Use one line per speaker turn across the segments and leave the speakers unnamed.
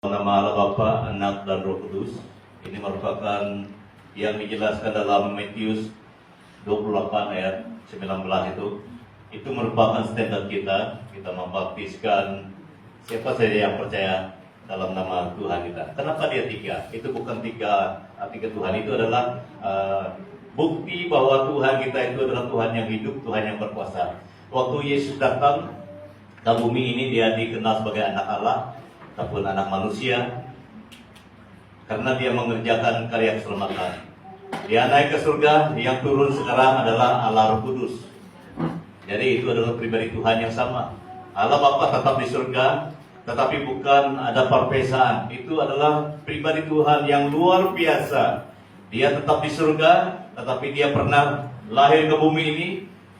Nama Allah Bapa, Anak, dan Roh Kudus. Ini merupakan yang dijelaskan dalam Matius 28 ayat 19 itu. Itu merupakan standar kita. Kita membaptiskan siapa saja yang percaya dalam nama Tuhan kita. Kenapa dia tiga? Itu bukan tiga Tuhan. Itu adalah bukti bahwa Tuhan kita itu adalah Tuhan yang hidup, Tuhan yang berkuasa. Waktu Yesus datang ke bumi ini, dia dikenal sebagai anak Allah ataupun anak manusia karena dia mengerjakan karya keselamatan. Dia naik ke surga, yang turun sekarang adalah Allah Roh Kudus. Jadi itu adalah pribadi Tuhan yang sama. Allah Bapa tetap di surga, tetapi bukan ada perbedaan. Itu adalah pribadi Tuhan yang luar biasa. Dia tetap di surga, tetapi dia pernah lahir ke bumi ini,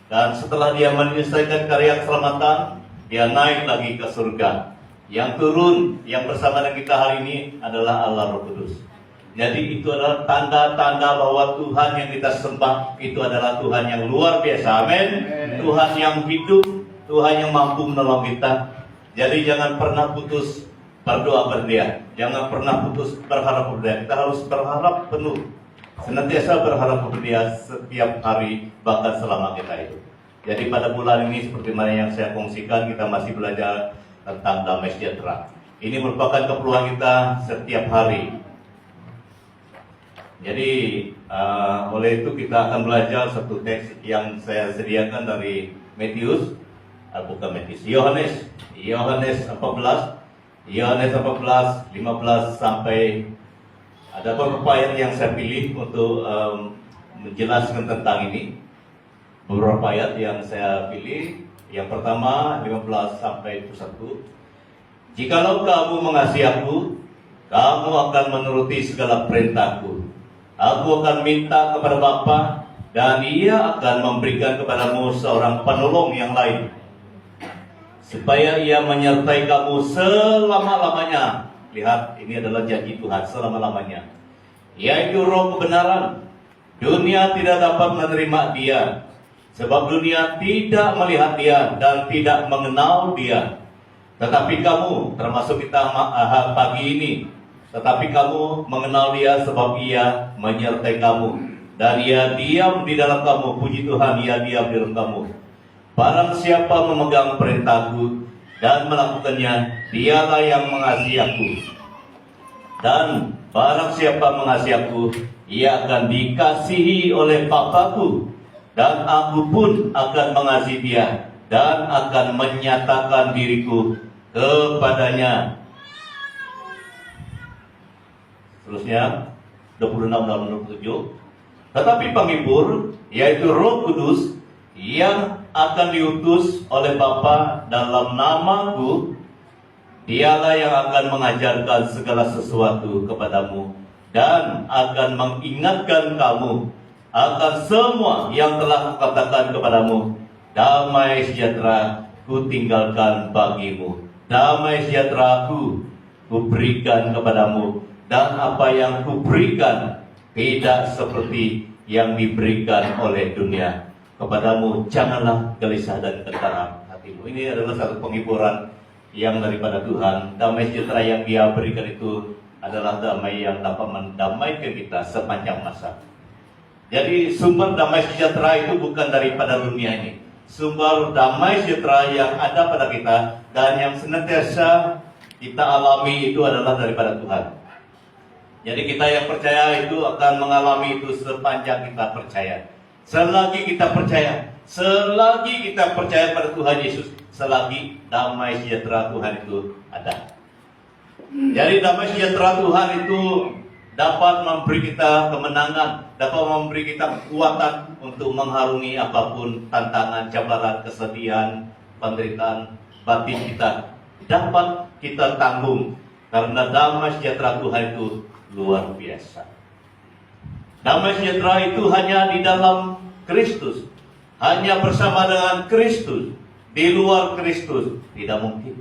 dan setelah dia menyelesaikan karya keselamatan, dia naik lagi ke surga. Yang turun, yang bersama dengan kita hari ini adalah Allah Roh Kudus. Jadi itu adalah tanda-tanda bahwa Tuhan yang kita sembah itu adalah Tuhan yang luar biasa. Amin. Tuhan yang hidup, Tuhan yang mampu menolong kita. Jadi jangan pernah putus berdoa pada Dia. Jangan pernah putus berharap pada Dia. Kita harus berharap penuh. Senantiasa berharap pada Dia setiap hari, bahkan selama kita itu. Jadi pada bulan ini seperti mana yang saya kongsikan, kita masih belajar tentang damai sejahtera. Ini merupakan keperluan kita setiap hari. Jadi oleh itu kita akan belajar satu teks yang saya sediakan dari Matius, bukan Matius, Yohanes 14, 15 sampai ada beberapa ayat yang saya pilih untuk menjelaskan tentang ini. Beberapa ayat yang saya pilih. Yang pertama 15 sampai 21. Jikalau kamu mengasihi aku, kamu akan menuruti segala perintahku. Aku akan minta kepada Bapa, dan Ia akan memberikan kepadamu seorang penolong yang lain, supaya Ia menyertai kamu selama-lamanya. Lihat, ini adalah janji Tuhan, selama-lamanya. Yaitu Roh kebenaran. Dunia tidak dapat menerima Dia, sebab dunia tidak melihat Dia dan tidak mengenal Dia. Tetapi kamu, termasuk kita pagi ini, tetapi kamu mengenal Dia sebab Ia menyertai kamu, dan Ia diam di dalam kamu. Puji Tuhan, Ia diam di dalam kamu. Barang siapa memegang perintahku dan melakukannya, dialah yang mengasihi aku. Dan barang siapa mengasihi aku, ia akan dikasihi oleh Bapa-Ku. Dan aku pun akan mengasihi dia dan akan menyatakan diriku kepadanya. Terusnya 26 dan 27. Tetapi penghibur, yaitu Roh Kudus, yang akan diutus oleh Bapa dalam namaku, dialah yang akan mengajarkan segala sesuatu kepadamu dan akan mengingatkan kamu akan semua yang telah kukatakan kepadamu. Damai sejahtera ku tinggalkan bagimu, damai sejahtera ku berikan kepadamu, dan apa yang ku berikan tidak seperti yang diberikan oleh dunia kepadamu. Janganlah gelisah dan tentram hatimu. Ini adalah satu penghiburan yang daripada Tuhan. Damai sejahtera yang Dia berikan itu adalah damai yang dapat mendamaikan kita sepanjang masa. Jadi sumber damai sejahtera itu bukan daripada dunia ini. Sumber damai sejahtera yang ada pada kita dan yang senantiasa kita alami itu adalah daripada Tuhan. Jadi kita yang percaya itu akan mengalami itu sepanjang kita percaya. Selagi kita percaya pada Tuhan Yesus, selagi damai sejahtera Tuhan itu ada. Jadi damai sejahtera Tuhan itu dapat memberi kita kemenangan, dapat memberi kita kekuatan untuk mengharungi apapun tantangan, cabaran, kesedihan, penderitaan batin kita. Dapat kita tanggung karena damai sejahtera Tuhan itu luar biasa. Damai sejahtera itu hanya di dalam Kristus, hanya bersama dengan Kristus. Di luar Kristus tidak mungkin.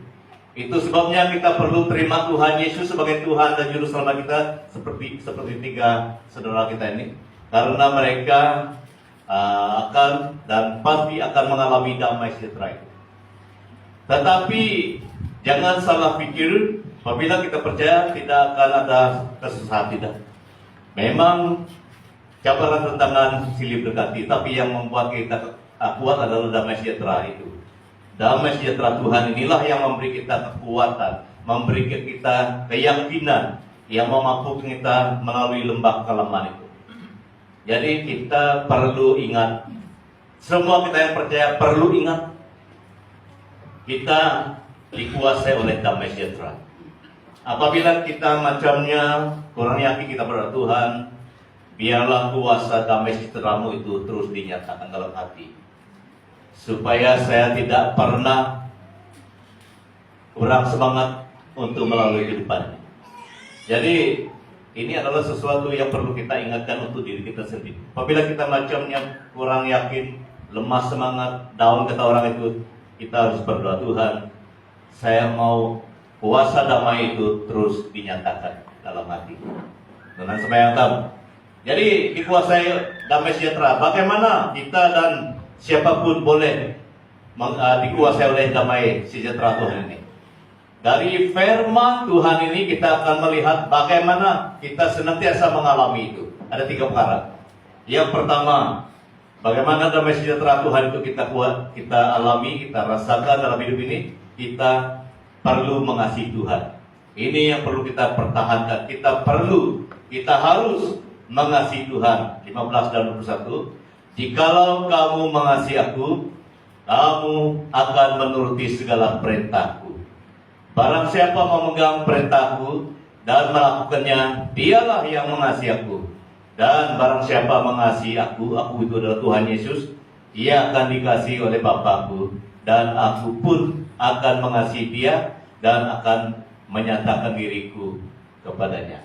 Itu sebabnya kita perlu terima Tuhan Yesus sebagai Tuhan dan Juru Selamat kita, seperti tiga saudara kita ini, karena mereka akan dan pasti akan mengalami damai sejahtera itu. Tetapi jangan salah pikir Apabila kita percaya, tidak akan ada kesusahan, tidak. Memang cabaran tantangan silih berganti, tapi yang membuat kita kuat adalah damai sejahtera itu. Damai sejahtera Tuhan inilah yang memberi kita kekuatan, memberi kita keyakinan yang memampukan kita melalui lembah kelemahan itu. Jadi kita perlu ingat, semua kita yang percaya perlu ingat, kita dikuasai oleh damai sejahtera. Apabila kita macamnya kurang yakin kita pada Tuhan, biarlah kuasa damai sejahtera-Mu itu terus dinyatakan dalam hati, supaya saya tidak pernah kurang semangat untuk melalui kehidupan. Jadi ini adalah sesuatu yang perlu kita ingatkan untuk diri kita sendiri. Apabila kita macamnya kurang yakin, lemah semangat, down kata orang itu, kita harus berdoa, Tuhan, saya mau kuasa damai itu terus dinyatakan dalam hati. Dengan sembahyang tahu. Jadi dikuasai damai sejahtera. Bagaimana kita dan siapapun boleh dikuasai oleh damai sejahtera Tuhan ini? Dari firman Tuhan ini kita akan melihat bagaimana kita senantiasa mengalami itu. Ada 3 perkara. Yang pertama, bagaimana damai sejahtera Tuhan itu kita alami, kita rasakan dalam hidup ini. Kita perlu mengasihi Tuhan. Ini yang perlu kita pertahankan. Kita harus mengasihi Tuhan. 15 dan 21. Jikalau kamu mengasihi aku, kamu akan menuruti segala perintahku. Barang siapa memegang perintahku dan melakukannya, dialah yang mengasihi aku. Dan barang siapa mengasihi aku itu adalah Tuhan Yesus, ia akan dikasihi oleh Bapakku, dan aku pun akan mengasihi dia dan akan menyatakan diriku kepadanya.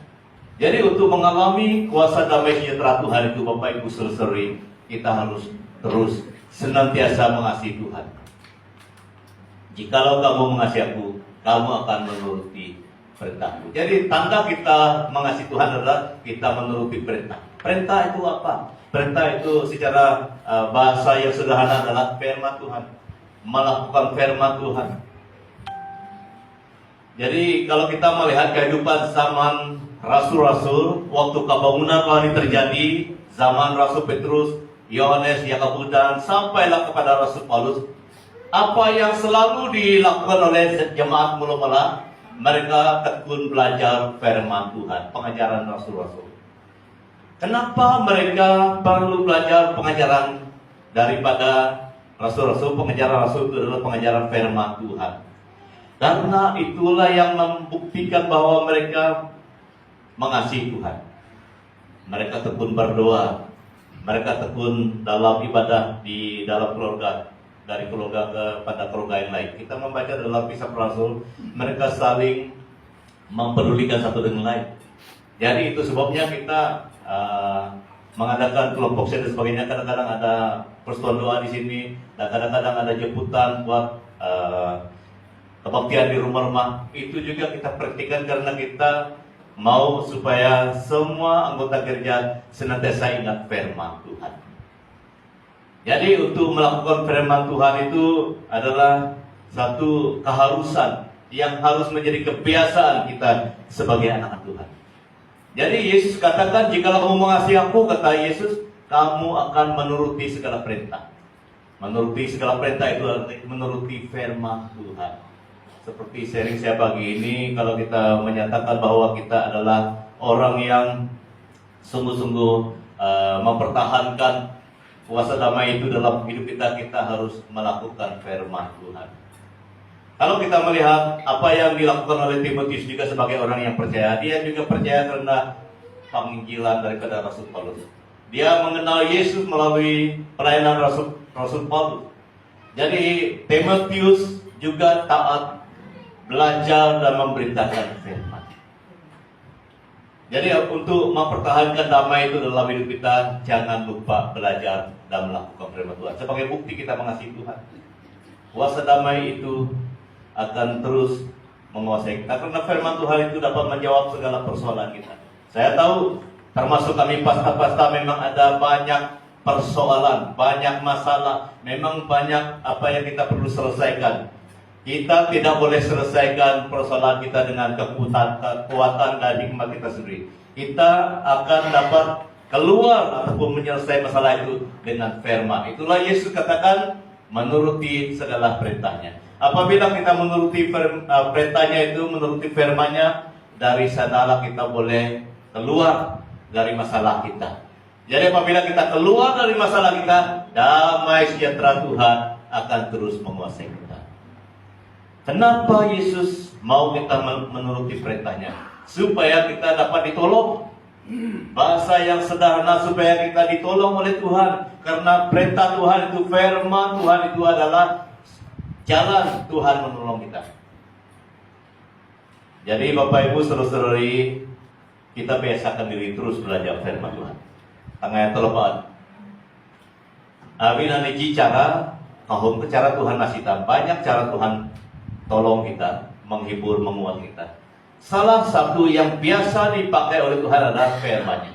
Jadi untuk mengalami kuasa damai sejahtera Tuhan itu, Bapak Ibu saudara-saudari, kita harus terus senantiasa mengasihi Tuhan. Jikalau kamu mengasihi aku, kamu akan menuruti perintahku. Jadi tanda kita mengasihi Tuhan adalah kita menuruti perintah. Perintah itu apa? Perintah itu secara bahasa yang sederhana adalah firman Tuhan. Melakukan firman Tuhan. Jadi kalau kita melihat kehidupan zaman rasul-rasul, waktu kebangunan Tuhan ini terjadi, zaman Rasul Petrus, Yohanes, Yakobus, dan sampailah kepada Rasul Paulus, apa yang selalu dilakukan oleh jemaat mula-mula, mereka tekun belajar firman Tuhan, pengajaran rasul-rasul. Kenapa mereka perlu belajar pengajaran daripada rasul-rasul? Pengajaran rasul itu adalah pengajaran firman Tuhan. Karena itulah yang membuktikan bahwa mereka mengasihi Tuhan. Mereka tekun berdoa, mereka tekun dalam ibadah di dalam keluarga, dari keluarga kepada keluarga yang lain. Kita membaca dalam Kisah Rasul, mereka saling mempedulikan satu dengan lain. Jadi itu sebabnya kita mengadakan kelompok share dan sebagainya. Kadang-kadang ada persekutuan doa di sini, dan kadang-kadang ada jemputan buat kebaktian di rumah-rumah. Itu juga kita praktikkan karena kita mau supaya semua anggota gereja senantiasa ingat firman Tuhan. Jadi untuk melakukan firman Tuhan itu adalah satu keharusan yang harus menjadi kebiasaan kita sebagai anak Tuhan. Jadi Yesus katakan, jikalau kamu mengasihi aku, kata Yesus, kamu akan menuruti segala perintah. Menuruti segala perintah itu adalah menuruti firman Tuhan. Seperti sharing saya pagi ini, kalau kita menyatakan bahwa kita adalah orang yang sungguh-sungguh mempertahankan kuasa damai itu dalam hidup kita, kita harus melakukan firman Tuhan. Kalau kita melihat apa yang dilakukan oleh Timotius juga sebagai orang yang percaya, dia juga percaya karena panggilan daripada Rasul Paulus. Dia mengenal Yesus melalui pelayanan Rasul Paulus. Jadi Timotius juga taat belajar dan memberitakan firman. Jadi untuk mempertahankan damai itu dalam hidup kita, jangan lupa belajar dan melakukan firman Tuhan. Sebagai bukti kita mengasihi Tuhan, kuasa damai itu akan terus menguasai kita, karena firman Tuhan itu dapat menjawab segala persoalan kita. Saya tahu termasuk kami pastor-pastor memang ada banyak persoalan, banyak masalah, memang banyak apa yang kita perlu selesaikan. Kita tidak boleh selesaikan persoalan kita dengan kekuatan dan hikmat kita sendiri. Kita akan dapat keluar ataupun menyelesaikan masalah itu dengan firman. Itulah Yesus katakan, menuruti segala perintahnya. Apabila kita menuruti perintahnya itu, menuruti firman-Nya, dari sanalah kita boleh keluar dari masalah kita. Jadi apabila kita keluar dari masalah kita, damai sejahtera Tuhan akan terus menguasai kita. Kenapa Yesus mau kita menuruti perintahnya? Supaya kita dapat ditolong. Bahasa yang sederhana, supaya kita ditolong oleh Tuhan. Karena perintah Tuhan itu, firman Tuhan itu adalah jalan Tuhan menolong kita. Jadi Bapak Ibu saudara-saudari, kita biasakan diri terus belajar firman Tuhan. Tangaya telepon. Abi nanti cara kahum ke cara Tuhan ngasih banyak cara Tuhan tolong kita, menghibur, menguat kita. Salah satu yang biasa dipakai oleh Tuhan adalah firman-Nya.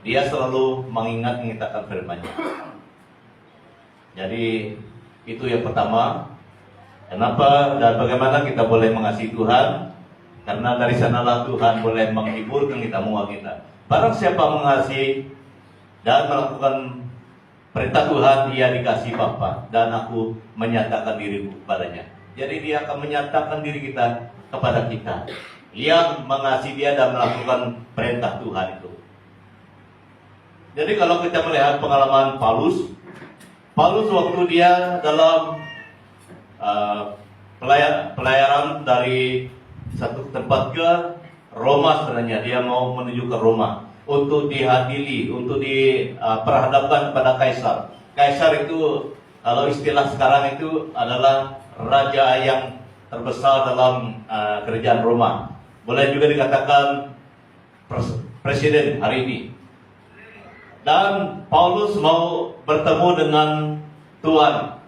Dia selalu mengingatkan firman-Nya. Jadi itu yang pertama. Kenapa dan bagaimana kita boleh mengasihi Tuhan? Karena dari sanalah Tuhan boleh menghiburkan kita, menguat kita. Barang siapa mengasihi dan melakukan perintah Tuhan, dia dikasih Bapa, dan aku menyatakan diriku kepadanya. Jadi dia akan menyatakan diri kita kepada kita yang mengasihi dia dan melakukan perintah Tuhan itu. Jadi kalau kita melihat pengalaman Paulus waktu dia dalam pelayaran dari satu tempat ke Roma, sebenarnya dia mau menuju ke Roma untuk dihadiri, untuk diperhadapkan kepada Kaisar. Kaisar itu kalau istilah sekarang itu adalah raja yang terbesar dalam kerajaan Roma. Boleh juga dikatakan presiden hari ini. Dan Paulus mau bertemu dengan Tuan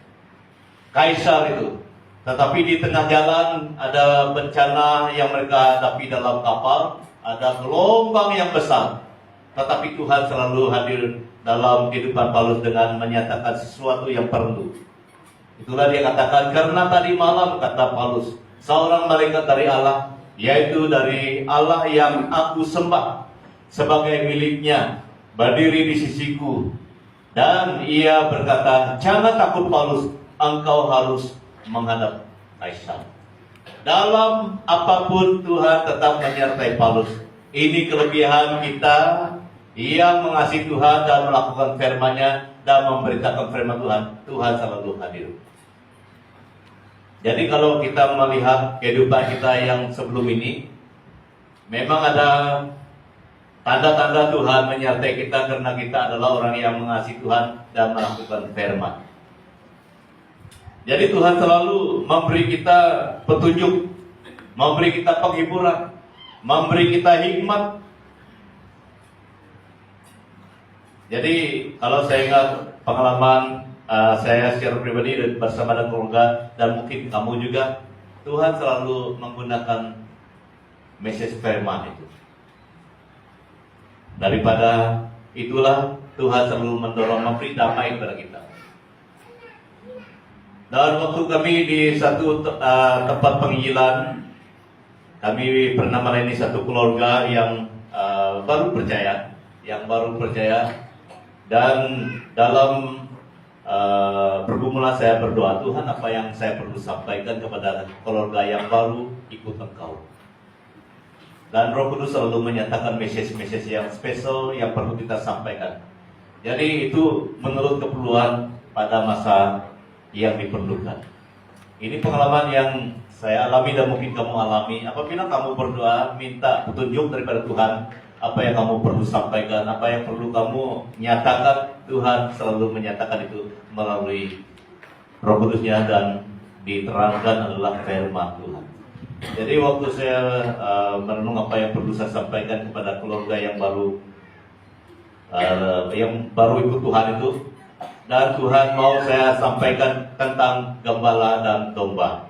Kaisar itu. Tetapi di tengah jalan ada bencana yang mereka hadapi dalam kapal, ada gelombang yang besar. Tetapi Tuhan selalu hadir dalam kehidupan Paulus dengan menyatakan sesuatu yang perlu. Itulah dia katakan, karena tadi malam, kata Paulus, seorang malaikat dari Allah, yaitu dari Allah yang aku sembah sebagai miliknya, berdiri di sisiku. Dan ia berkata, jangan takut Paulus, engkau harus menghadap Kaisar. Dalam apapun Tuhan tetap menyertai Paulus. Ini kelebihan kita yang mengasihi Tuhan dan melakukan firman-Nya dan memberitakan firman Tuhan. Tuhan selalu hadir. Jadi kalau kita melihat kehidupan kita yang sebelum ini, memang ada tanda-tanda Tuhan menyertai kita karena kita adalah orang yang mengasihi Tuhan dan melakukan firman. Jadi Tuhan selalu memberi kita petunjuk, memberi kita penghiburan, memberi kita hikmat. Jadi kalau saya ingat pengalaman saya secara pribadi dan bersama dengan keluarga, dan mungkin kamu juga, Tuhan selalu menggunakan message firman itu. Daripada itulah Tuhan selalu mendorong, memberi damai kepada kita. Dan waktu kami di satu tempat penginjilan, kami pernah melayani satu keluarga yang baru percaya, dan dalam pergumulan saya berdoa, Tuhan, apa yang saya perlu sampaikan kepada keluarga yang baru ikut Engkau. Dan Roh Kudus selalu menyatakan message-message yang spesial yang perlu kita sampaikan. Jadi itu menurut keperluan pada masa yang diperlukan. Ini pengalaman yang saya alami dan mungkin kamu alami. Apabila kamu berdoa, minta petunjuk daripada Tuhan, apa yang kamu perlu sampaikan, apa yang perlu kamu nyatakan, Tuhan selalu menyatakan itu melalui Roh Kudus-Nya, dan diterangkan adalah firman Tuhan. Jadi waktu saya merenung apa yang perlu saya sampaikan kepada keluarga yang baru ikut Tuhan itu, dan Tuhan mau saya sampaikan tentang gembala dan domba.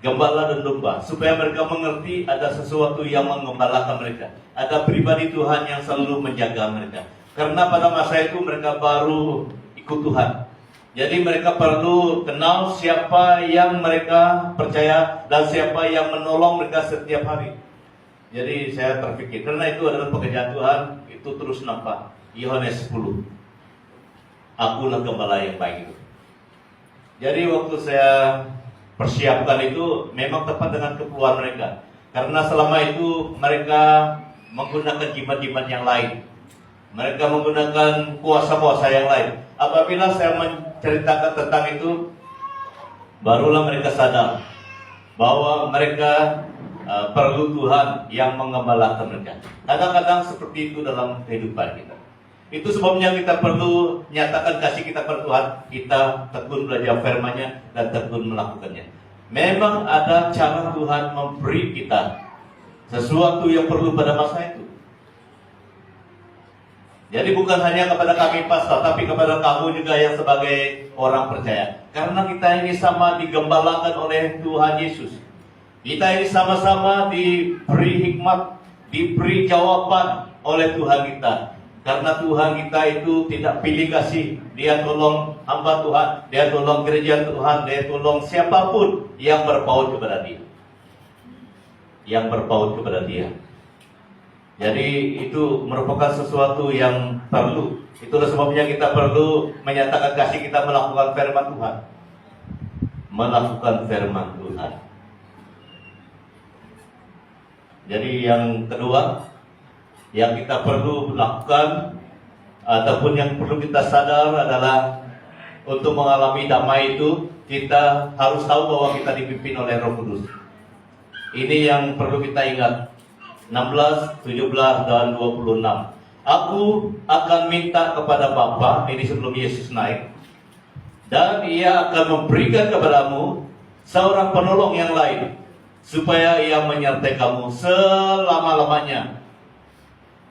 Gembala dan domba, supaya mereka mengerti ada sesuatu yang mengembalakan mereka. Ada pribadi Tuhan yang selalu menjaga mereka. Karena pada masa itu mereka baru ikut Tuhan. Jadi mereka perlu kenal siapa yang mereka percaya dan siapa yang menolong mereka setiap hari. Jadi saya terpikir, karena itu adalah pekerjaan Tuhan, itu terus nampak. Yohanes 10. Akulah gembala yang baik itu. Jadi waktu saya persiapkan itu memang tepat dengan keperluan mereka. Karena selama itu mereka menggunakan jimat-jimat yang lain. Mereka menggunakan kuasa-kuasa yang lain. Apabila saya menceritakan tentang itu, barulah mereka sadar bahwa mereka perlu Tuhan yang mengembalakan mereka. Kadang-kadang seperti itu dalam kehidupan kita. Itu sebabnya kita perlu nyatakan kasih kita pada Tuhan. Kita tekun belajar firman-Nya dan tekun melakukannya. Memang ada cara Tuhan memberi kita sesuatu yang perlu pada masa itu. Jadi bukan hanya kepada kami pastor, tapi kepada kamu juga yang sebagai orang percaya. Karena kita ini sama digembalakan oleh Tuhan Yesus. Kita ini sama-sama diberi hikmat, diberi jawaban oleh Tuhan kita. Karena Tuhan kita itu tidak pilih kasih. Dia tolong hamba Tuhan, Dia tolong gereja Tuhan, Dia tolong siapapun yang berpaut kepada Dia. Yang berpaut kepada Dia. Jadi itu merupakan sesuatu yang perlu. Itulah sebabnya kita perlu menyatakan kasih kita melakukan firman Tuhan. Melakukan firman Tuhan. Jadi yang kedua, yang kita perlu lakukan ataupun yang perlu kita sadar adalah untuk mengalami damai itu kita harus tahu bahwa kita dipimpin oleh Roh Kudus. Ini yang perlu kita ingat. 16, 17 dan 26. Aku akan minta kepada Bapa, ini sebelum Yesus naik, dan Ia akan memberikan kepadamu seorang penolong yang lain, supaya Ia menyertai kamu selama-lamanya,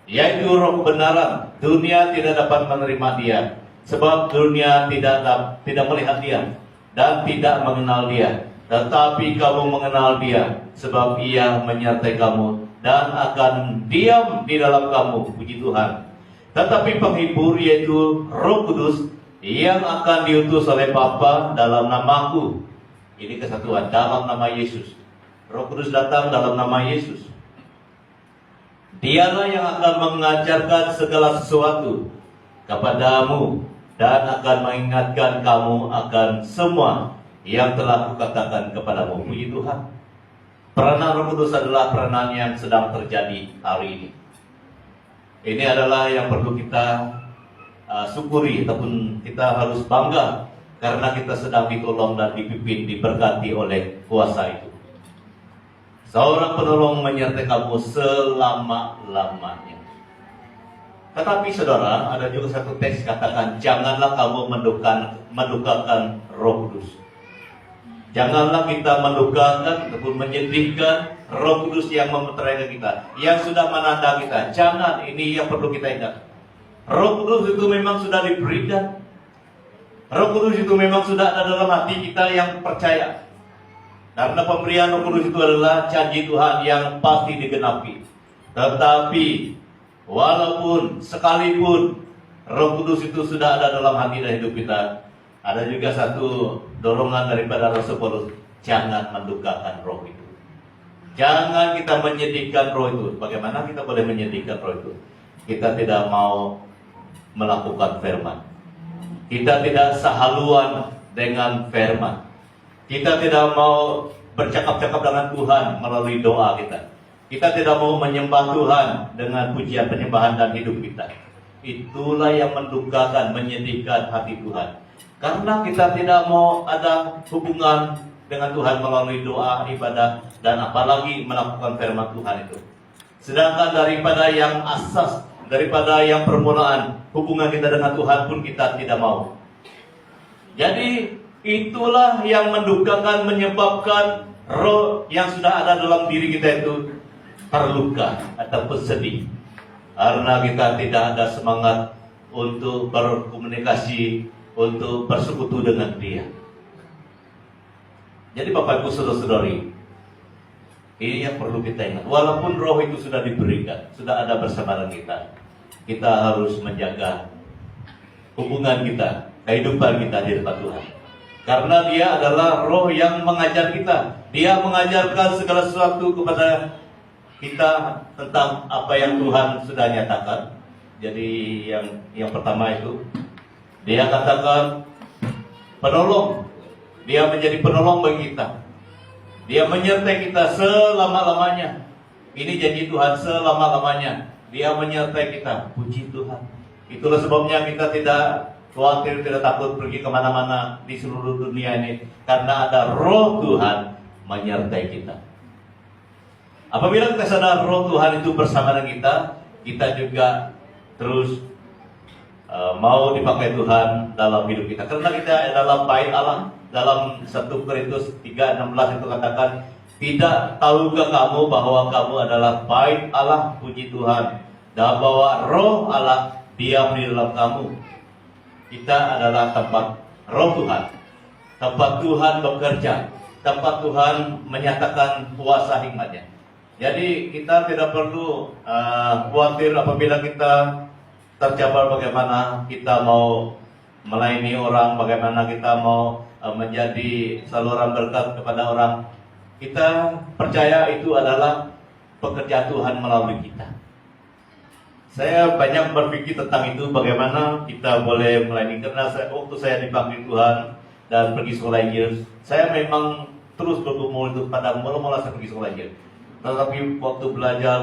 yaitu Roh kebenaran. Dunia tidak dapat menerima Dia, sebab dunia tidak melihat Dia dan tidak mengenal Dia. Tetapi kamu mengenal Dia, sebab Ia menyertai kamu dan akan diam di dalam kamu. Puji Tuhan. Tetapi penghibur, yaitu Roh Kudus, yang akan diutus oleh Bapa dalam namaku. Ini kesatuan, dalam nama Yesus. Roh Kudus datang dalam nama Yesus. Dialah yang akan mengajarkan segala sesuatu kepadamu dan akan mengingatkan kamu akan semua yang telah kukatakan kepadamu. Puji Tuhan. Peranan Roh Kudus adalah peranan yang sedang terjadi hari ini. Ini adalah yang perlu kita syukuri, ataupun kita harus bangga karena kita sedang ditolong dan dipimpin, diberkati oleh kuasa itu. Seorang penolong menyertai kamu selama-lamanya. Tetapi saudara, ada juga satu teks katakan, janganlah kamu mendukakan Roh Kudus. Janganlah kita mendukakan ataupun menyedihkan Roh Kudus yang memeterai kita, yang sudah menanda kita. Jangan, ini yang perlu kita ingat. Roh Kudus itu memang sudah diberikan. Roh Kudus itu memang sudah ada dalam hati kita yang percaya. Karena pemberian Roh Kudus itu adalah janji Tuhan yang pasti digenapi. Tetapi walaupun sekalipun Roh Kudus itu sudah ada dalam hati dan hidup kita, ada juga satu dorongan daripada Rasul Paulus, jangan mendukakan roh itu. Jangan kita menyedihkan roh itu. Bagaimana kita boleh menyedihkan roh itu? Kita tidak mau melakukan firman. Kita tidak sehaluan dengan firman. Kita tidak mau bercakap-cakap dengan Tuhan melalui doa kita. Kita tidak mau menyembah Tuhan dengan pujian penyembahan dan hidup kita. Itulah yang mendukakan, menyedihkan hati Tuhan. Karena kita tidak mau ada hubungan dengan Tuhan melalui doa, ibadah, dan apalagi melakukan firman Tuhan itu. Sedangkan daripada yang asas, daripada yang permulaan, hubungan kita dengan Tuhan pun kita tidak mau. Jadi itulah yang mendukakan, menyebabkan roh yang sudah ada dalam diri kita itu terluka ataupun sedih. Karena kita tidak ada semangat untuk berkomunikasi, untuk bersekutu dengan Dia. Jadi Bapak Ibu Saudara-saudari, ini yang perlu kita ingat. Walaupun roh itu sudah diberikan, sudah ada bersama kita, kita harus menjaga hubungan kita, kehidupan kita di depan Tuhan. Karena dia adalah roh yang mengajar kita. Dia mengajarkan segala sesuatu kepada kita tentang apa yang Tuhan sudah nyatakan. Jadi yang pertama itu, dia katakan penolong. Dia menjadi penolong bagi kita. Dia menyertai kita selama-lamanya. Ini janji Tuhan selama-lamanya. Dia menyertai kita. Puji Tuhan. Itulah sebabnya kita tidak khawatir, tidak takut pergi kemana-mana di seluruh dunia ini. Karena ada roh Tuhan menyertai kita. Apabila kita sadar roh Tuhan itu bersama dengan kita juga terus mau dipakai Tuhan dalam hidup kita. Karena kita adalah bait Allah. Dalam 1 Korintus 3:16 itu katakan, tidak tahukah kamu bahwa kamu adalah bait Allah, puji Tuhan, dan bahwa roh Allah diam di dalam kamu. Kita adalah tempat roh Tuhan, tempat Tuhan bekerja, tempat Tuhan menyatakan kuasa hikmatnya. Jadi kita tidak perlu khawatir apabila kita tercabar bagaimana kita mau melayani orang, bagaimana kita mau menjadi saluran berkat kepada orang. Kita percaya itu adalah pekerjaan Tuhan melalui kita. Saya banyak berpikir tentang itu, bagaimana kita boleh melayani. Karena waktu saya dipanggil Tuhan dan pergi sekolah Injil, saya memang terus bergumul itu pada mula-mula saya pergi sekolah Injil. Tetapi waktu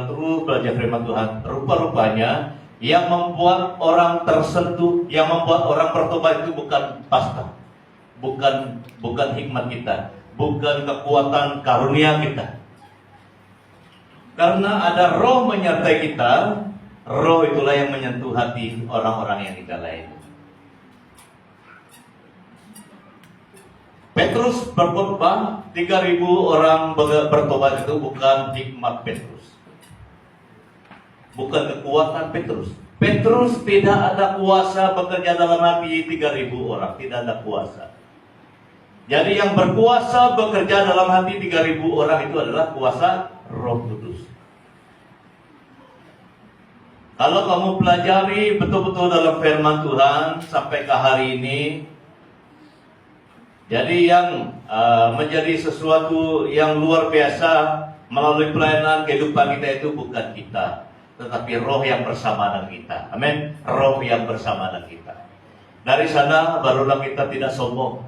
terus belajar firman Tuhan, rupa-rupanya yang membuat orang tersentuh, yang membuat orang bertobat itu bukan pasta, bukan hikmat kita, bukan kekuatan karunia kita. Karena ada roh menyertai kita, roh itulah yang menyentuh hati orang-orang yang kita layani. Petrus berkhotbah, 3.000 orang bertobat itu bukan hikmat Petrus, bukan kekuatan Petrus. Petrus tidak ada kuasa bekerja dalam hati 3.000 orang, tidak ada kuasa. Jadi yang berkuasa bekerja dalam hati 3.000 orang itu adalah kuasa Roh Kudus. Kalau kamu pelajari betul-betul dalam firman Tuhan sampai ke hari ini, jadi yang menjadi sesuatu yang luar biasa melalui pelayanan kehidupan kita itu bukan kita, tetapi roh yang bersama dengan kita. Amin. Roh yang bersama dengan kita. Dari sana barulah kita tidak sombong.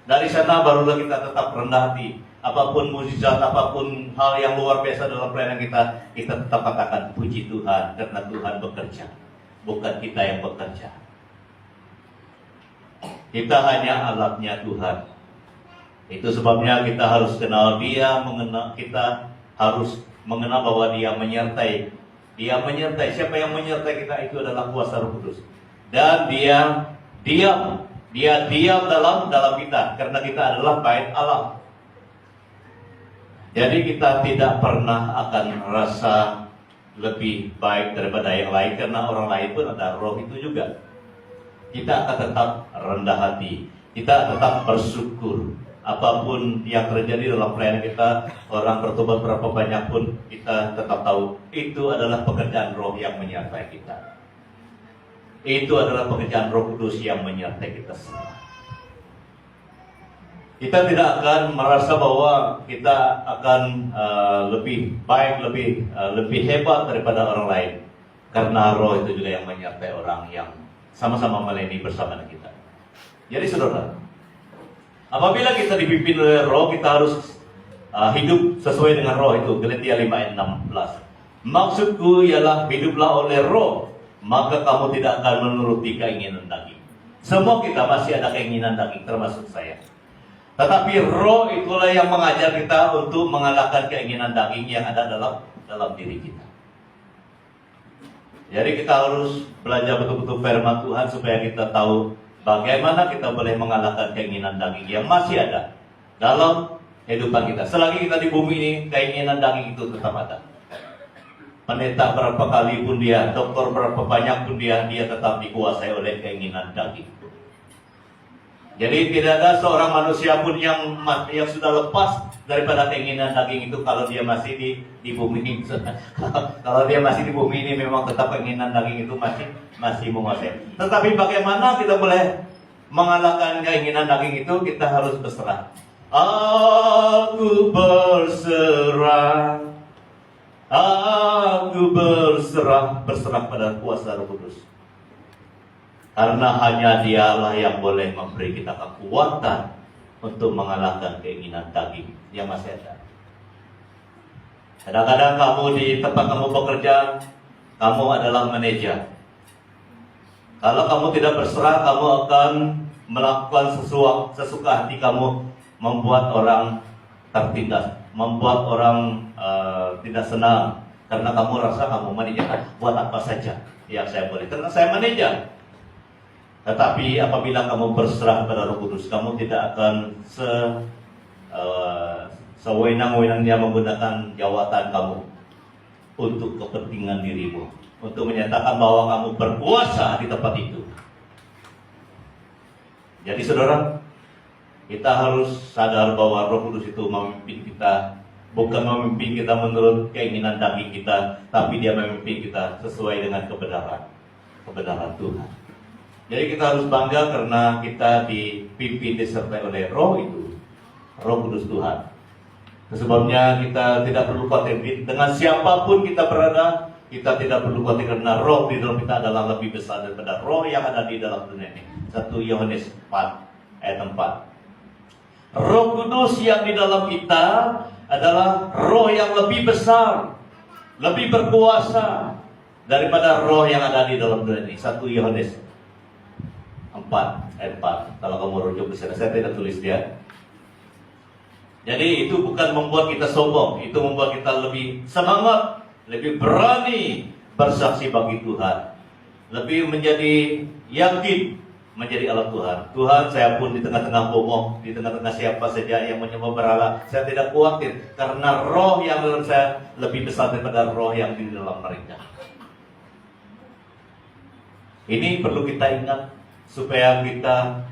Dari sana barulah kita tetap rendah hati. Apapun mukjizat, apapun hal yang luar biasa dalam pelayanan kita tetap katakan puji Tuhan, karena Tuhan bekerja, bukan kita yang bekerja. Kita hanya alatnya Tuhan. Itu sebabnya kita harus kenal Dia, kita harus mengenal bahwa Dia menyertai. Dia menyertai. Siapa yang menyertai kita itu adalah kuasa Roh Kudus. Dan Dia diam dalam kita, karena kita adalah bait Allah. Jadi kita tidak pernah akan merasa lebih baik daripada yang lain, karena orang lain pun ada roh itu juga. Kita akan tetap rendah hati, kita tetap bersyukur. Apapun yang terjadi dalam pelayanan kita, orang bertobat berapa banyak pun, kita tetap tahu itu adalah pekerjaan roh yang menyertai kita. Itu adalah pekerjaan Roh Kudus yang menyertai kita semua. Kita tidak akan merasa bahwa kita akan lebih baik, lebih hebat daripada orang lain, karena roh itu juga yang menyertai orang yang sama-sama melayani bersama dengan kita. Jadi saudara, apabila kita dipimpin oleh roh, kita harus hidup sesuai dengan roh itu. Galatia 5:16. Maksudku ialah hiduplah oleh roh, maka kamu tidak akan menuruti keinginan daging. Semua kita masih ada keinginan daging, termasuk saya. Tetapi roh itulah yang mengajar kita untuk mengalahkan keinginan daging yang ada dalam diri kita. Jadi kita harus belajar betul-betul firman Tuhan supaya kita tahu bagaimana kita boleh mengalahkan keinginan daging yang masih ada dalam kehidupan kita. Selagi kita di bumi ini, keinginan daging itu tetap ada. Pendeta berapa kali pun dia, dokter berapa banyak pun dia tetap dikuasai oleh keinginan daging. Jadi tidak ada seorang manusia pun yang sudah lepas daripada keinginan daging itu kalau dia masih di bumi ini. Kalau dia masih di bumi ini memang tetap keinginan daging itu masih menguasai. Tetapi bagaimana kita boleh mengalahkan keinginan daging itu, kita harus berserah. Aku berserah, berserah pada kuasa Roh Kudus. Karena hanya Dialah yang boleh memberi kita kekuatan untuk mengalahkan keinginan daging yang masih ada. Kadang-kadang kamu di tempat kamu bekerja, kamu adalah manajer. Kalau kamu tidak berserah, kamu akan melakukan sesuka hati kamu, membuat orang tertindas, membuat orang tidak senang. Karena kamu rasa kamu manajer, buat apa saja yang saya boleh, karena saya manajer. Tetapi apabila kamu berserah kepada Roh Kudus, kamu tidak akan sewenang-wenangnya menggunakan jawatan kamu untuk kepentingan dirimu, untuk menyatakan bahwa kamu berkuasa di tempat itu. Jadi saudara, kita harus sadar bahwa Roh Kudus itu memimpin kita, bukan memimpin kita menurut keinginan daging kita, tapi Dia memimpin kita sesuai dengan kebenaran Tuhan. Jadi kita harus bangga karena kita dipimpin, disertai oleh Roh itu, Roh Kudus Tuhan. Sebabnya kita tidak perlu khawatir dengan siapapun kita berada. Kita tidak perlu khawatir karena roh di dalam kita adalah lebih besar daripada roh yang ada di dalam dunia ini. 1 Yohanes 4 ayat 4. Roh Kudus yang di dalam kita adalah roh yang lebih besar, lebih berkuasa daripada roh yang ada di dalam dunia ini. 1 Yohanes 4 ayat 4. Kalau kamu rujuk ke sana, saya tidak tulis dia. Jadi itu bukan membuat kita sombong, itu membuat kita lebih semangat, lebih berani bersaksi bagi Tuhan, lebih menjadi yakin menjadi alat Tuhan. Tuhan, saya pun di tengah-tengah bohong, di tengah-tengah siapa saja yang menyembah berhala, saya tidak khawatir karena roh yang dalam saya lebih besar daripada roh yang di dalam mereka. Ini perlu kita ingat supaya kita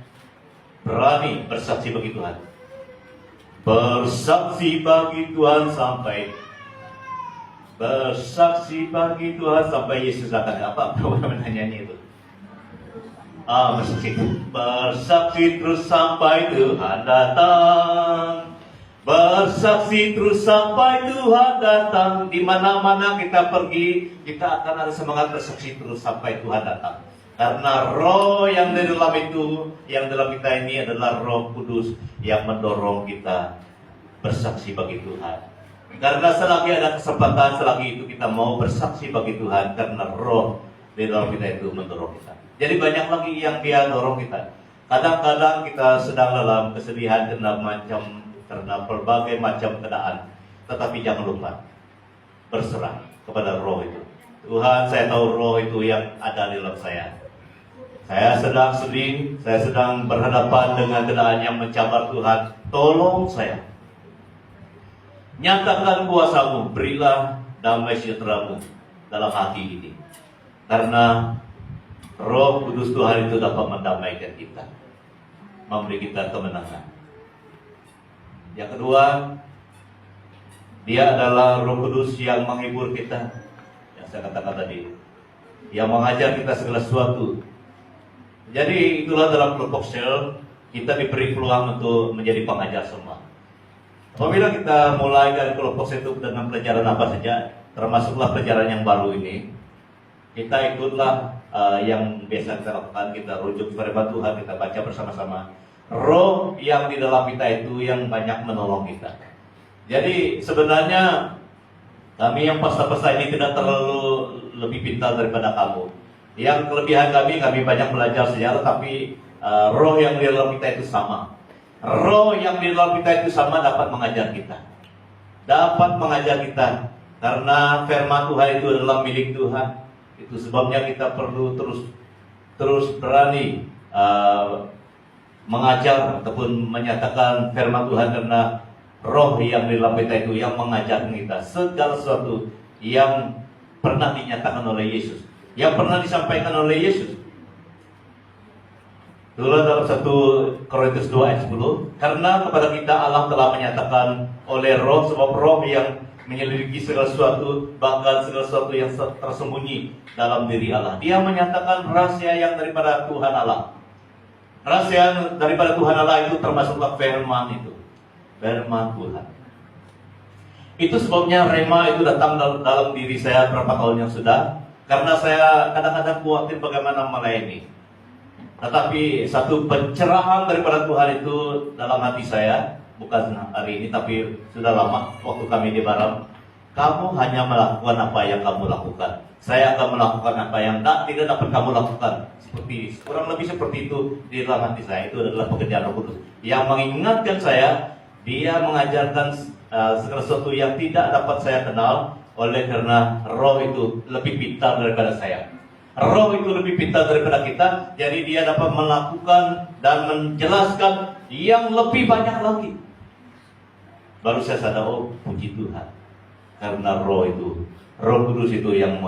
berani bersaksi bagi Tuhan. Bersaksi bagi Tuhan sampai Yesus datang. Apa nyanyi itu? Bersaksi terus sampai Tuhan datang. Bersaksi terus sampai Tuhan datang. Di mana-mana kita pergi, kita akan ada semangat bersaksi terus sampai Tuhan datang. Karena roh yang di dalam itu, yang dalam kita ini adalah Roh Kudus yang mendorong kita bersaksi bagi Tuhan. Karena selagi ada kesempatan, selagi itu kita mau bersaksi bagi Tuhan, karena roh di dalam kita itu mendorong kita. Jadi banyak lagi yang Dia dorong kita. Kadang-kadang kita sedang dalam kesedihan karena berbagai macam keadaan. Tetapi jangan lupa berserah kepada roh itu. Tuhan, saya tahu roh itu yang ada di dalam saya. Saya sedang sedih, saya sedang berhadapan dengan keadaan yang mencabar. Tuhan, tolong saya. Nyatakan kuasa-Mu, berilah damai sejahtera-Mu dalam hati ini. Karena Roh Kudus Tuhan itu dapat mendamaikan kita, memberi kita kemenangan. Yang kedua, Dia adalah Roh Kudus yang menghibur kita. Yang saya katakan tadi, yang mengajar kita segala sesuatu. Jadi itulah dalam kelompok sel kita diberi peluang untuk menjadi pengajar semua. Apabila kita mulai dari kelompok sel itu dengan pelajaran apa saja, termasuklah pelajaran yang baru ini, kita ikutlah yang biasa kita lakukan, kita rujuk kepada Tuhan, kita baca bersama-sama. Roh yang di dalam kita itu yang banyak menolong kita. Jadi sebenarnya kami yang pastor-pastor ini tidak terlalu lebih pintar daripada kamu. Yang kelebihan kami banyak belajar sejarah, tapi roh yang di dalam kita itu sama. Roh yang di dalam kita itu sama dapat mengajar kita. Dapat mengajar kita. Karena firman Tuhan itu adalah milik Tuhan. Itu sebabnya kita perlu terus berani mengajar ataupun menyatakan firman Tuhan, karena roh yang di dalam kita itu yang mengajar kita segala sesuatu yang pernah dinyatakan oleh Yesus, yang pernah disampaikan oleh Yesus. Itulah dalam 1 Korintus 2 ayat 10. Karena kepada kita Allah telah menyatakan oleh roh, sebab roh yang menyelidiki segala sesuatu, bahkan segala sesuatu yang tersembunyi dalam diri Allah. Dia menyatakan rahasia yang daripada Tuhan Allah. Rahasia daripada Tuhan Allah itu termasuklah firman itu. Firman Tuhan. Itu sebabnya rema itu datang dalam diri saya berapa tahun yang sudah. Karena saya kadang-kadang khawatir bagaimana melayani. Tetapi satu pencerahan daripada Tuhan itu dalam hati saya, bukan hari ini tapi sudah lama waktu kami di Baram. Kamu hanya melakukan apa yang kamu lakukan. Saya akan melakukan apa yang tidak dapat kamu lakukan. Seperti kurang lebih seperti itu di dalam hati saya. Itu adalah pekerjaan Roh Kudus yang mengingatkan saya. Dia mengajarkan segala sesuatu yang tidak dapat saya kenal. Oleh karena Roh itu lebih pintar daripada saya. Roh itu lebih pintar daripada kita. Jadi dia dapat melakukan dan menjelaskan yang lebih banyak lagi. Baru saya sadar, oh puji Tuhan. Karena Roh Kudus itu yang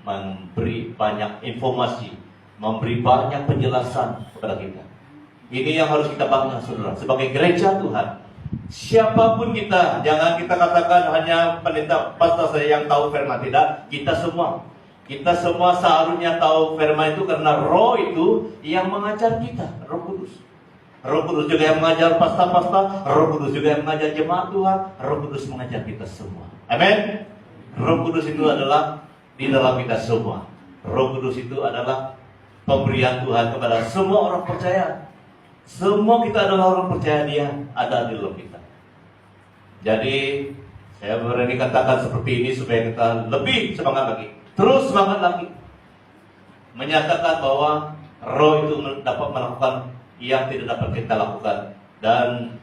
memberi banyak informasi, memberi banyak penjelasan kepada kita. Ini yang harus kita bangga, saudara. Sebagai gereja Tuhan, siapapun kita, jangan kita katakan hanya pendeta pastor saya yang tahu firman. Tidak, kita semua seharusnya tahu firman itu karena Roh itu yang mengajar kita, Roh Kudus. Roh Kudus juga yang mengajar pastor-pastor, Roh Kudus juga yang mengajar jemaat Tuhan, Roh Kudus mengajar kita semua. Amin. Roh Kudus itu adalah di dalam kita semua. Roh Kudus itu adalah pemberian Tuhan kepada semua orang percaya. Semua kita adalah orang percaya, dia ada di dalam kita. Jadi saya berani katakan seperti ini supaya kita lebih semangat lagi. Terus semangat lagi. Menyatakan bahwa Roh itu dapat melakukan yang tidak dapat kita lakukan. Dan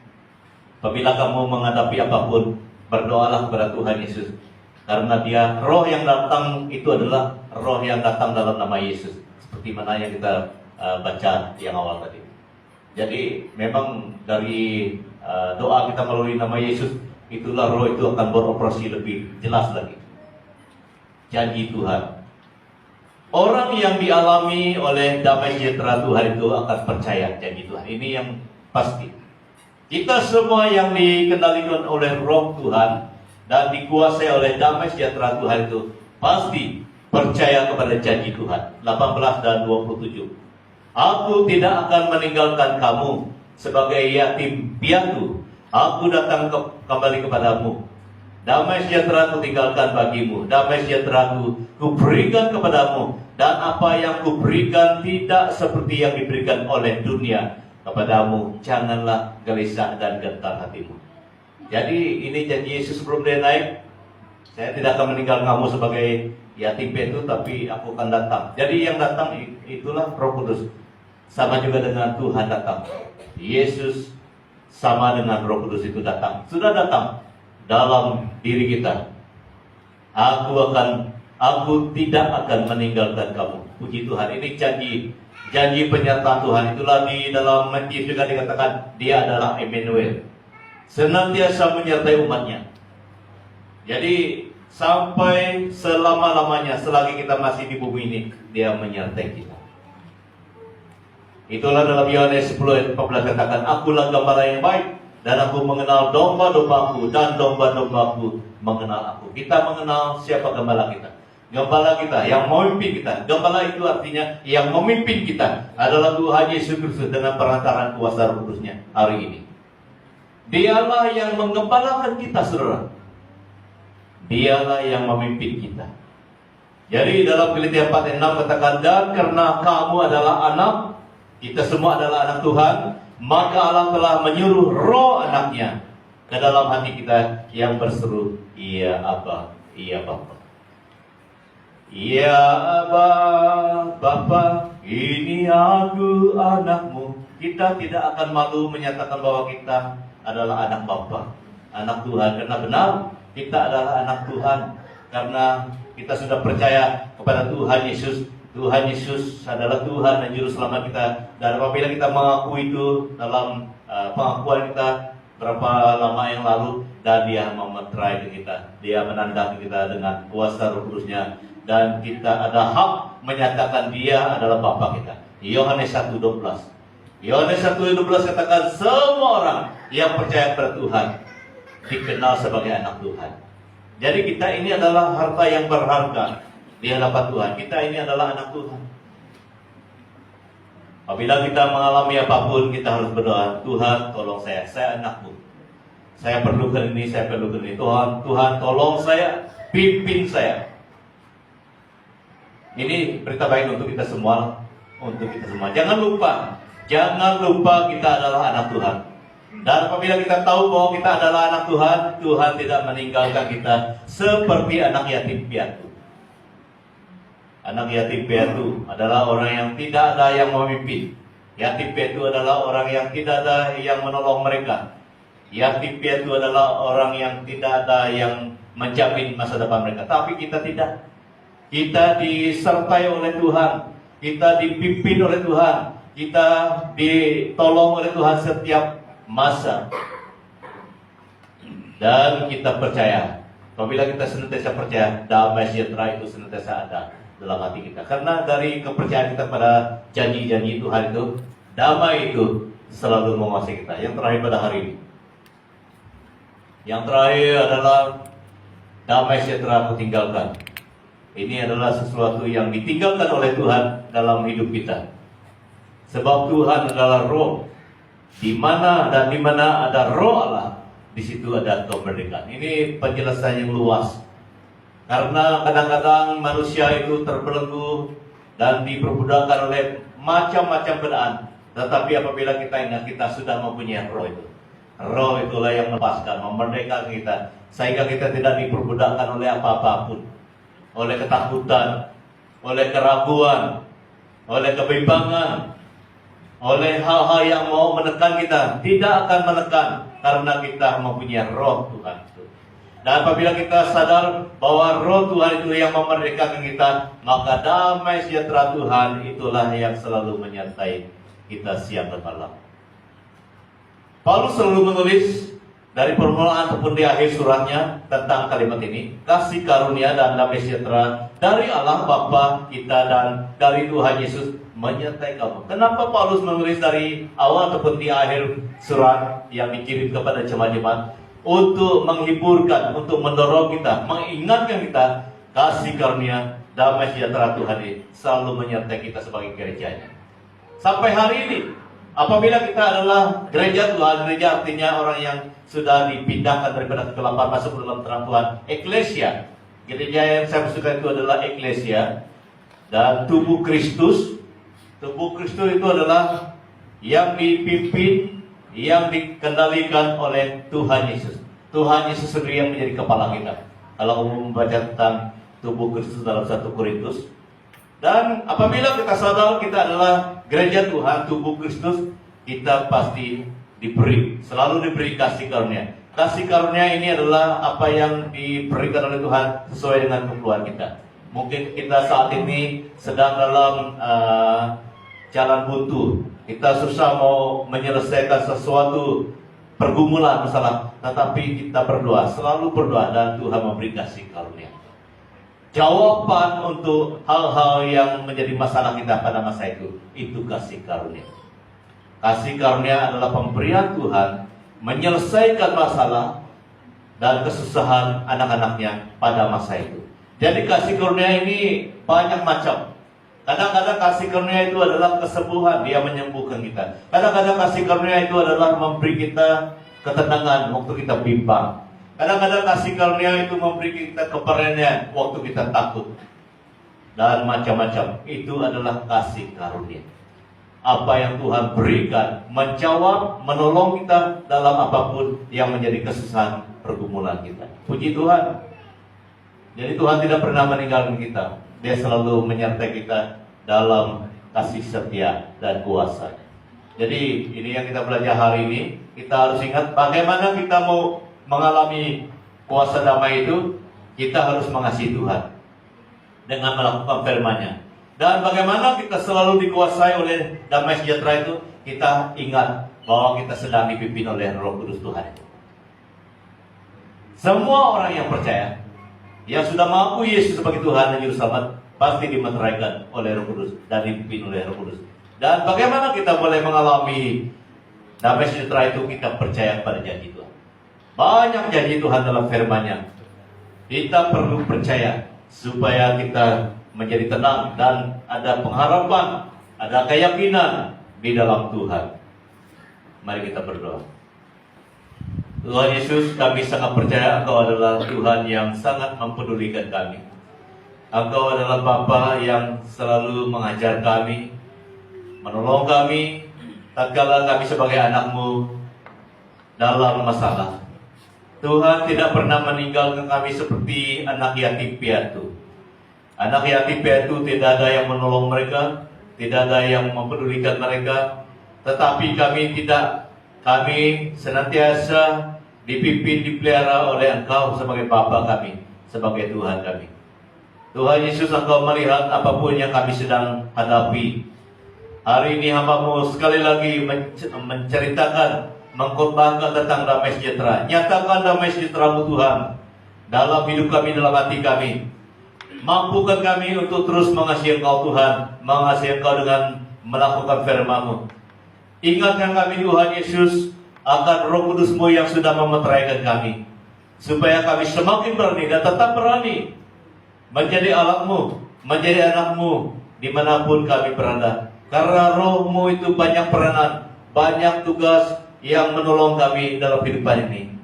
apabila kamu menghadapi apapun, berdoalah kepada Tuhan Yesus. Karena dia, Roh yang datang itu adalah Roh yang datang dalam nama Yesus. Seperti mana yang kita baca yang awal tadi. Jadi memang dari doa kita melalui nama Yesus, itulah Roh itu akan beroperasi lebih jelas lagi. Janji Tuhan. Orang yang dialami oleh damai sejahtera Tuhan itu akan percaya janji Tuhan. Ini yang pasti. Kita semua yang dikendalikan oleh Roh Tuhan dan dikuasai oleh damai sejahtera Tuhan itu pasti percaya kepada janji Tuhan. 18 dan 27. Aku tidak akan meninggalkan kamu sebagai yatim piatu. Aku datang kembali kepadamu. Damai sejahtera ku tinggalkan bagimu. Damai sejahtera ku berikan kepadamu. Dan apa yang ku berikan tidak seperti yang diberikan oleh dunia kepadamu. Janganlah gelisah dan gentar hatimu. Jadi ini janji Yesus sebelum dia naik. Saya tidak akan meninggal kamu sebagai yatim piatu, tapi aku akan datang. Jadi yang datang itulah Roh Kudus. Sama juga dengan Tuhan datang. Yesus sama dengan Roh Kudus itu datang. Sudah datang dalam diri kita. Aku tidak akan meninggalkan kamu. Puji Tuhan. Ini janji penyertaan Tuhan. Itulah di dalam Matius juga dikatakan dia adalah Emmanuel. Senantiasa menyertai umatnya. Jadi sampai selama-lamanya selagi kita masih di bumi ini, dia menyertai kita. Itulah dalam Yohanes 10 ayat 14 katakan, akulah gembala yang baik, dan aku mengenal domba-dombaku, dan domba-dombaku mengenal aku. Kita mengenal siapa gembala kita. Gembala kita yang memimpin kita. Gembala itu artinya yang memimpin kita adalah Tuhan Yesus Kristus dengan perantaraan kuasa Roh Kudusnya hari ini. Dialah yang menggembalakan kita, saudara. Dialah yang memimpin kita. Jadi dalam Galatia 4:6 katakan, dan karena kamu adalah anak, kita semua adalah anak Tuhan, maka Allah telah menyuruh Roh anaknya ke dalam hati kita yang berseru, iya Abba, iya Bapa. Ya Abba, Bapa, ini aku anakmu. Kita tidak akan malu menyatakan bahwa kita adalah anak Bapa, anak Tuhan. Karena benar, kita adalah anak Tuhan. Karena kita sudah percaya kepada Tuhan Yesus. Tuhan Yesus adalah Tuhan dan Juru Selamat kita. Dan apabila kita mengaku itu dalam pengakuan kita berapa lama yang lalu, dan dia memeterai kita, dia menandang kita dengan kuasa Roh Kudusnya, dan kita ada hak menyatakan dia adalah Bapa kita. Yohanes 1:12. Yohanes 1:12 katakan semua orang yang percaya kepada Tuhan dikenal sebagai anak Tuhan. Jadi kita ini adalah harta yang berharga di hadapan Tuhan. Kita ini adalah anak Tuhan. Apabila kita mengalami apapun, kita harus berdoa, Tuhan tolong saya anakmu. Saya perlukan ini, saya perlukan ini. Tuhan tolong saya, pimpin saya. Ini berita baik untuk kita semua, Jangan lupa kita adalah anak Tuhan. Dan apabila kita tahu bahwa kita adalah anak Tuhan, Tuhan tidak meninggalkan kita seperti anak yatim piatu. Anak yatim piatu adalah orang yang tidak ada yang memimpin. Yatim piatu adalah orang yang tidak ada yang menolong mereka. Yatim piatu adalah orang yang tidak ada yang menjamin masa depan mereka. Tapi kita tidak. Kita disertai oleh Tuhan. Kita dipimpin oleh Tuhan. Kita ditolong oleh Tuhan setiap masa. Dan kita percaya. Apabila kita senantiasa percaya, damai sejahtera itu senantiasa ada dalam hati kita. Karena dari kepercayaan kita pada janji-janji Tuhan itu, damai itu selalu menguasai kita. Yang terakhir pada hari ini, yang terakhir adalah damai sejahtera aku tinggalkan. Ini adalah sesuatu yang ditinggalkan oleh Tuhan dalam hidup kita. Sebab Tuhan adalah roh. Di mana ada roh Allah, di situ ada kemerdekaan. Ini penjelasan yang luas. Karena kadang-kadang manusia itu terbelenggu dan diperbudakkan oleh macam-macam keadaan. Tetapi apabila kita ingat kita sudah mempunyai roh itu. Roh itulah yang melepaskan, memerdekakan kita. Sehingga kita tidak diperbudakkan oleh apa-apapun. Oleh ketakutan, oleh keraguan, oleh kebimbangan, oleh hal-hal yang mau menekan kita. Tidak akan menekan karena kita mempunyai roh Tuhan. Dan apabila kita sadar bahwa roh Tuhan itu yang memerdekakan kita, maka damai sejahtera Tuhan itulah yang selalu menyertai kita siang dan malam. Paulus selalu menulis dari permulaan ataupun di akhir suratnya tentang kalimat ini, kasih karunia dan damai sejahtera dari Allah Bapa kita dan dari Tuhan Yesus menyertai kamu. Kenapa Paulus menulis dari awal ataupun di akhir surat yang dikirim kepada jemaat-jemaat? Untuk menghiburkan, untuk mendorong kita, mengingatkan kita, kasih karunia damai sejahtera Tuhan ini selalu menyertai kita sebagai gerejanya. Sampai hari ini, apabila kita adalah gereja Tuhan, gereja artinya orang yang sudah dipindahkan daripada kegelapan masuk ke dalam terang Tuhan, eklesia. Gereja yang saya maksudkan itu adalah eklesia. Dan tubuh Kristus. Tubuh Kristus itu adalah yang dipimpin, yang dikendalikan oleh Tuhan Yesus. Tuhan Yesus sendiri yang menjadi kepala kita. Kalau membaca tentang tubuh Kristus dalam 1 Korintus. Dan apabila kita sadar kita adalah gereja Tuhan, tubuh Kristus, kita pasti selalu diberi kasih karunia. Kasih karunia ini adalah apa yang diberikan oleh Tuhan sesuai dengan keperluan kita. Mungkin kita saat ini sedang dalam jalan buntu. Kita susah mau menyelesaikan sesuatu pergumulan masalah, tetapi kita berdoa, selalu berdoa, dan Tuhan memberi kasih karunia. Jawaban untuk hal-hal yang menjadi masalah kita pada masa itu kasih karunia. Kasih karunia adalah pemberian Tuhan menyelesaikan masalah dan kesusahan anak-anaknya pada masa itu. Jadi kasih karunia ini banyak macam. Kadang-kadang kasih karunia itu adalah kesembuhan, dia menyembuhkan kita. Kadang-kadang kasih karunia itu adalah memberi kita ketenangan waktu kita bimbang. Kadang-kadang kasih karunia itu memberi kita keberanian waktu kita takut. Dan macam-macam. Itu adalah kasih karunia. Apa yang Tuhan berikan, menjawab, menolong kita dalam apapun yang menjadi kesusahan pergumulan kita. Puji Tuhan. Jadi Tuhan tidak pernah meninggalkan kita. Dia selalu menyertai kita dalam kasih setia dan kuasa. Jadi ini yang kita belajar hari ini. Kita harus ingat bagaimana kita mau mengalami kuasa damai itu. Kita harus mengasihi Tuhan dengan melakukan firman-Nya. Dan bagaimana kita selalu dikuasai oleh damai sejahtera itu, kita ingat bahwa kita sedang dipimpin oleh Roh Kudus Tuhan itu. Semua orang yang percaya, yang sudah mengaku Yesus sebagai Tuhan dan Juru Selamat, pasti dimeteraikan oleh Roh Kudus dan dipimpin oleh Roh Kudus. Dan bagaimana kita boleh mengalami damai sejahtera itu? Kita percaya pada janji Tuhan. Banyak janji Tuhan dalam firman-Nya. Kita perlu percaya supaya kita menjadi tenang dan ada pengharapan, ada keyakinan di dalam Tuhan. Mari kita berdoa. Tuhan Yesus, kami sangat percaya Engkau adalah Tuhan yang sangat mempedulikan kami. Engkau adalah Bapa yang selalu mengajar kami, menolong kami tatkala kami sebagai anak-Mu dalam masalah. Tuhan tidak pernah meninggalkan kami seperti anak yatim piatu. Anak yatim piatu tidak ada yang menolong mereka, tidak ada yang mempedulikan mereka, tetapi kami tidak. Kami senantiasa dipimpin, dipelihara oleh Engkau sebagai Bapa kami, sebagai Tuhan kami. Tuhan Yesus, Engkau melihat apapun yang kami sedang hadapi. Hari ini hamba-Mu sekali lagi menceritakan, mengkhotbahkan tentang damai sejahtera. Nyatakan damai sejahtera-Mu Tuhan dalam hidup kami, dalam hati kami. Mampukan kami untuk terus mengasihi Engkau Tuhan, mengasihi Engkau dengan melakukan firman-Mu. Ingatkan kami Tuhan Yesus akan Roh Kudus-Mu yang sudah memeteraikan kami, supaya kami semakin berani dan tetap berani menjadi alat-Mu, menjadi anak-Mu dimanapun kami berada. Karena Roh-Mu itu banyak peranan, banyak tugas yang menolong kami dalam kehidupan ini.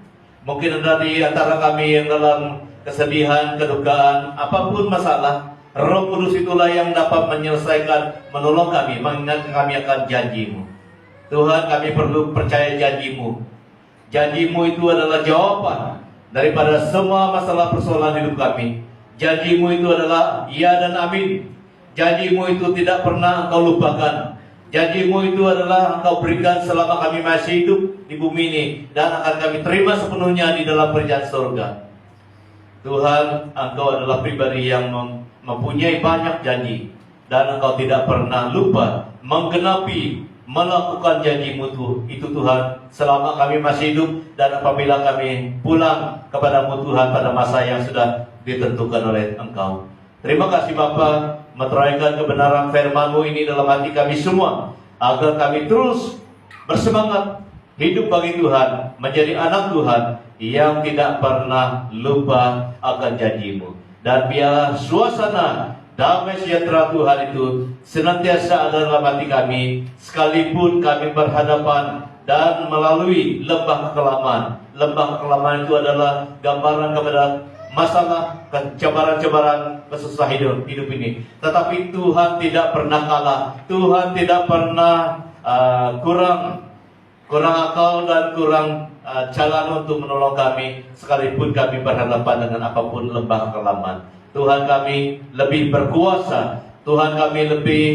Mungkin ada di antara kami yang dalam kesedihan, kedukaan, apapun masalah, Roh Kudus itulah yang dapat menyelesaikan, menolong kami, mengingatkan kami akan janji-Mu. Tuhan, kami perlu percaya janji-Mu. Janji-Mu itu adalah jawaban daripada semua masalah persoalan hidup kami. Janji-Mu itu adalah iya dan amin. Janji-Mu itu tidak pernah Engkau lupakan. Janji-Mu itu adalah Engkau berikan selama kami masih hidup di bumi ini, dan akan kami terima sepenuhnya di dalam kerajaan surga. Tuhan, Engkau adalah pribadi yang mempunyai banyak janji, dan Engkau tidak pernah lupa menggenapi, melakukan janji-Mu itu Tuhan, selama kami masih hidup dan apabila kami pulang kepada-Mu Tuhan pada masa yang sudah ditentukan oleh Engkau. Terima kasih Bapa, meteraikan kebenaran firman-Mu ini dalam hati kami semua, agar kami terus bersemangat hidup bagi Tuhan, menjadi anak Tuhan yang tidak pernah lupa akan janji-Mu. Dan biarlah suasana damai sejahtera Tuhan itu senantiasa ada dalam hati kami, sekalipun kami berhadapan dan melalui lembah kekelaman. Lembah kekelaman itu adalah gambaran kepada masalah, cabaran-cabaran, kesusahan hidup ini. Tetapi Tuhan tidak pernah kalah. Tuhan tidak pernah kurang akal dan kurang jalan untuk menolong kami, sekalipun kami berhadapan dengan apapun lembah kekelaman. Tuhan kami lebih berkuasa, Tuhan kami lebih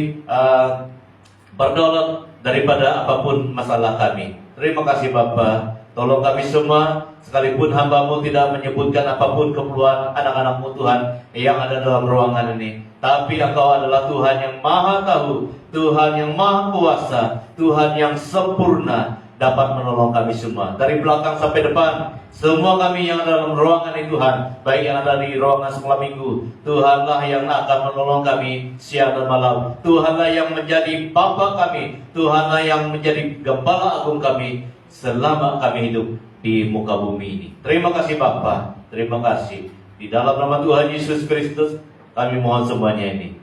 berdaulat daripada apapun masalah kami. Terima kasih Bapa. Tolong kami semua, sekalipun hamba-Mu tidak menyebutkan apapun keperluan anak-anak-Mu Tuhan yang ada dalam ruangan ini, tapi Engkau adalah Tuhan yang maha tahu, Tuhan yang maha kuasa, Tuhan yang sempurna, dapat menolong kami semua. Dari belakang sampai depan, semua kami yang ada dalam ruangan ini Tuhan, baik yang ada di ruangan sekolah minggu, Tuhanlah yang akan menolong kami siang dan malam. Tuhanlah yang menjadi Bapa kami, Tuhanlah yang menjadi Gembala Agung kami selama kami hidup di muka bumi ini. Terima kasih Bapa, terima kasih. Di dalam nama Tuhan Yesus Kristus kami mohon semuanya ini.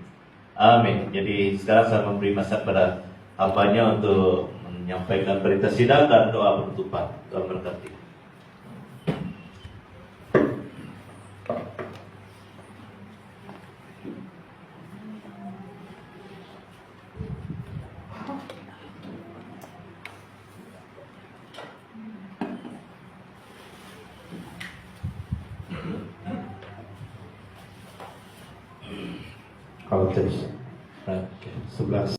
Amin. Jadi sekarang saya memberi masa pada hambanya untuk menyampaikan berita sidang dan doa penutupan. Tuhan berkati.
Kalau terus 11